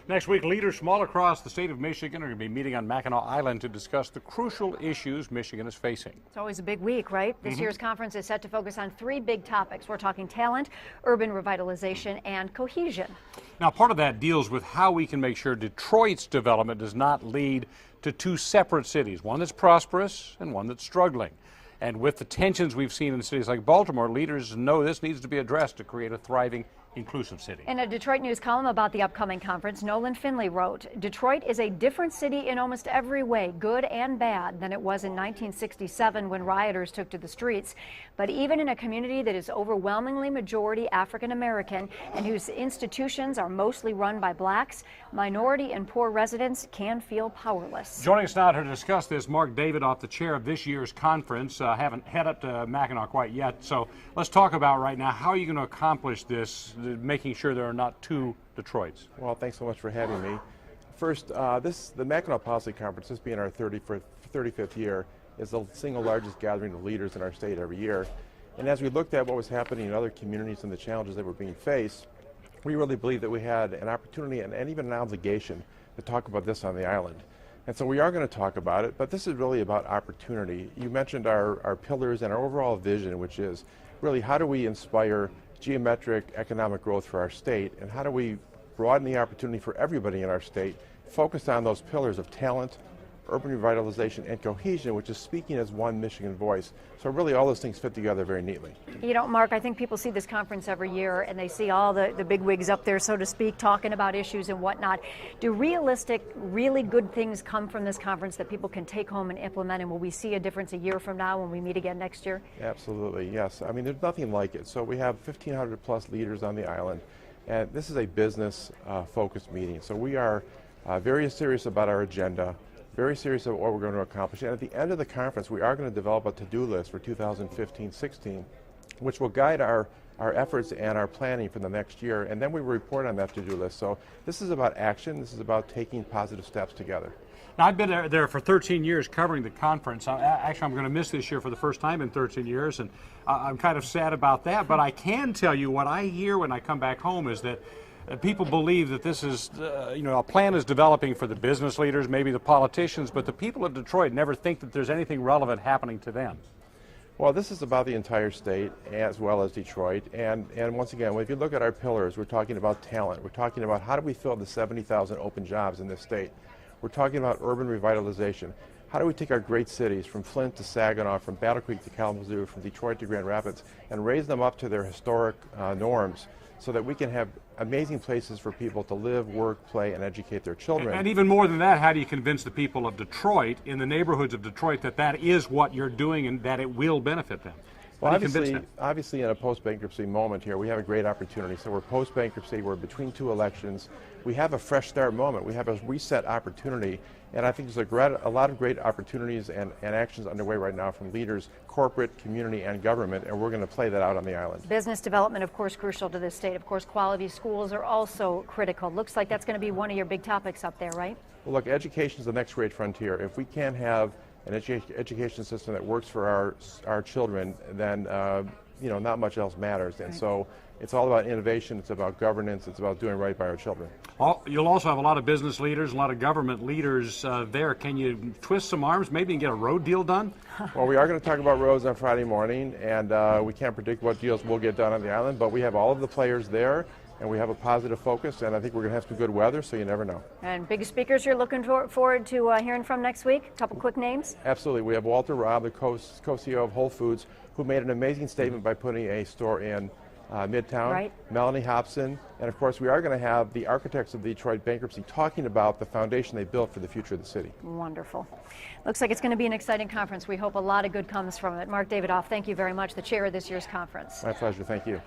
Next week, leaders from all across the state of Michigan are going to be meeting on Mackinac Island to discuss the crucial issues Michigan is facing. It's always a big week, right? This year's conference is set to focus on three big topics. We're talking talent, urban revitalization, and cohesion. Now, part of that deals with how we can make sure Detroit's development does not lead to two separate cities, one that's prosperous and one that's struggling. And with the tensions we've seen in cities like Baltimore, leaders know this needs to be addressed to create a thriving, inclusive city. In a Detroit News column about the upcoming conference, Nolan Finley wrote, "Detroit is a different city in almost every way, good and bad, than it was in 1967 when rioters took to the streets. But even in a community that is overwhelmingly majority African American and whose institutions are mostly run by blacks, minority and poor residents can feel powerless." Joining us now to discuss this, Mark Davidoff, the chair of this year's conference. Haven't head up to Mackinac quite yet, so let's talk about right now, how are you going to accomplish this, making sure there are not two Detroits? Well, thanks so much for having me. First, the Mackinac Policy Conference, this being our 35th year, is the single largest gathering of leaders in our state every year. And as we looked at what was happening in other communities and the challenges that were being faced, we really believed that we had an opportunity and even an obligation to talk about this on the island. And so we are going to talk about it, but this is really about opportunity. You mentioned our pillars and our overall vision, which is really how do we inspire geometric economic growth for our state, and how do we broaden the opportunity for everybody in our state, focused on those pillars of talent, urban revitalization, and cohesion, which is speaking as one Michigan voice. So really all those things fit together very neatly. You know, Mark, I think people see this conference every year and they see all the big wigs up there, so to speak, talking about issues and whatnot. Do realistic, really good things come from this conference that people can take home and implement, and will we see a difference a year from now when we meet again next year? Absolutely, yes. I mean, there's nothing like it. So we have 1,500 plus leaders on the island, and this is a business focused meeting. So we are very serious about our agenda, very serious about what we're going to accomplish. And at the end of the conference, we are going to develop a to-do list for 2015-16, which will guide our efforts and our planning for the next year. And then we will report on that to-do list. So this is about action. This is about taking positive steps together. Now, I've been there for 13 years covering the conference. Actually, I'm going to miss this year for the first time in 13 years, and I'm kind of sad about that. But I can tell you what I hear when I come back home is that people believe that this is, a plan is developing for the business leaders, maybe the politicians, but the people of Detroit never think that there's anything relevant happening to them. Well, this is about the entire state as well as Detroit. And once again, if you look at our pillars, we're talking about talent. We're talking about how do we fill the 70,000 open jobs in this state. We're talking about urban revitalization. How do we take our great cities from Flint to Saginaw, from Battle Creek to Kalamazoo, from Detroit to Grand Rapids, and raise them up to their historic norms, so that we can have amazing places for people to live, work, play, and educate their children. And even more than that, how do you convince the people of Detroit, in the neighborhoods of Detroit, that that is what you're doing and that it will benefit them? Well, obviously in a post-bankruptcy moment here, we have a great opportunity. So we're post-bankruptcy, we're between two elections. We have a fresh start moment. We have a reset opportunity. And I think there's a lot of great opportunities and actions underway right now from leaders, corporate, community, and government, and we're going to play that out on the island. Business development, of course, crucial to this state. Of course, quality schools are also critical. Looks like that's going to be one of your big topics up there, right? Well, look, education is the next great frontier. If we can't have an education system that works for our children, then not much else matters. And so it's all about innovation, it's about governance, it's about doing right by our children. You'll also have a lot of business leaders, a lot of government leaders there. Can you twist some arms, maybe, and get a road deal done? Well, we are going to talk about roads on Friday morning, and we can't predict what deals will get done on the island, but we have all of the players there, and we have a positive focus, and I think we're going to have some good weather, so you never know. And big speakers you're looking forward to hearing from next week? A couple quick names? Absolutely. We have Walter Robb, the co-CEO of Whole Foods, who made an amazing statement by putting a store in Midtown. Right. Melanie Hobson, and of course we are going to have the architects of the Detroit bankruptcy talking about the foundation they built for the future of the city. Wonderful. Looks like it's going to be an exciting conference. We hope a lot of good comes from it. Mark Davidoff, thank you very much, the chair of this year's conference. My pleasure. Thank you.